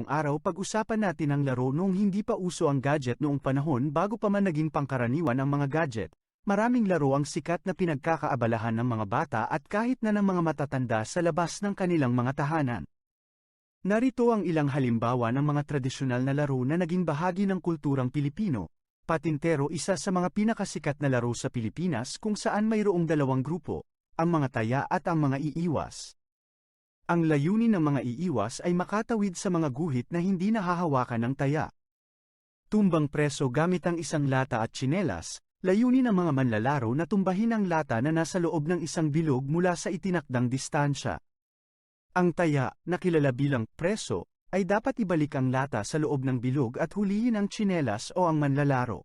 ngayong araw pag-usapan natin ang laro noong hindi pa uso ang gadget noong panahon bago pa man naging pangkaraniwan ang mga gadget. Maraming laro ang sikat na pinagkakaabalahan ng mga bata at kahit na ng mga matatanda sa labas ng kanilang mga tahanan. Narito ang ilang halimbawa ng mga tradisyonal na laro na naging bahagi ng kulturang Pilipino. Patintero, isa sa mga pinakasikat na laro sa Pilipinas kung saan mayroong dalawang grupo, ang mga taya at ang mga iiwas. Ang layunin ng mga iiwas ay makatawid sa mga guhit na hindi nahahawakan ng taya. Tumbang preso gamit ang isang lata at tsinelas, layunin ng mga manlalaro na tumbahin ang lata na nasa loob ng isang bilog mula sa itinakdang distansya. Ang taya, na kilala bilang preso, ay dapat ibalik ang lata sa loob ng bilog at hulihin ang tsinelas o ang manlalaro.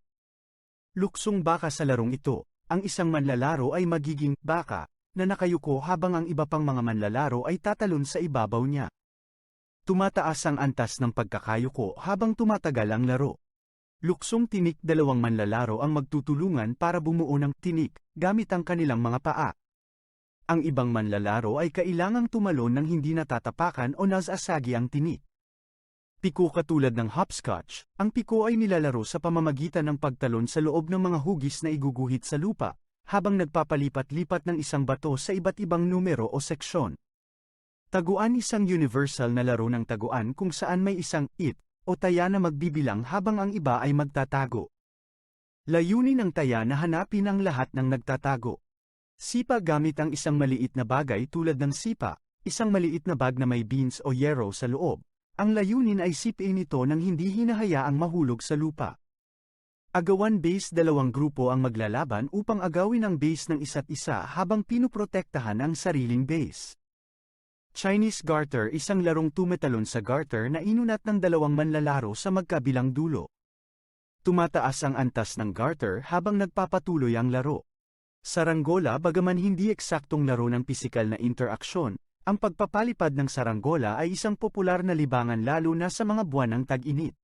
Luksong baka sa larong ito, ang isang manlalaro ay magiging baka na nakayuko habang ang iba pang mga manlalaro ay tatalon sa ibabaw niya. Tumataas ang antas ng pagkakayuko habang tumatagal ang laro. Luksong tinik, dalawang manlalaro ang magtutulungan para bumuo ng tinik gamit ang kanilang mga paa. Ang ibang manlalaro ay kailangang tumalon ng hindi natatapakan o nasasagi ang tinik. Piko, katulad ng hopscotch, ang piko ay nilalaro sa pamamagitan ng pagtalon sa loob ng mga hugis na iguguhit sa lupa, habang nagpapalipat-lipat ng isang bato sa iba't ibang numero o seksyon. Taguan, isang universal na laro ng taguan kung saan may isang it o taya na magbibilang habang ang iba ay magtatago. Layunin ng taya na hanapin ang lahat ng nagtatago. Sipa, gamit ang isang maliit na bagay tulad ng sipa, isang maliit na bag na may beans o yero sa loob. Ang layunin ay sipin ito nang hindi hinahayaang mahulog sa lupa. Agawan base, dalawang grupo ang maglalaban upang agawin ang base ng isa't isa habang pinuprotektahan ang sariling base. Chinese garter, isang larong tumetalon sa garter na inunat ng dalawang manlalaro sa magkabilang dulo. Tumataas ang antas ng garter habang nagpapatuloy ang laro. Saranggola, bagaman hindi eksaktong laro ng pisikal na interaksyon, ang pagpapalipad ng saranggola ay isang popular na libangan lalo na sa mga buwan ng tag-init.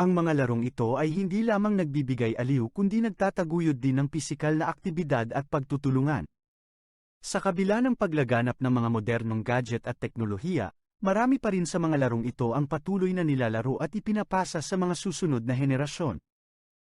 Ang mga larong ito ay hindi lamang nagbibigay aliw kundi nagtataguyod din ng pisikal na aktibidad at pagtutulungan. Sa kabila ng paglaganap ng mga modernong gadget at teknolohiya, marami pa rin sa mga larong ito ang patuloy na nilalaro at ipinapasa sa mga susunod na henerasyon.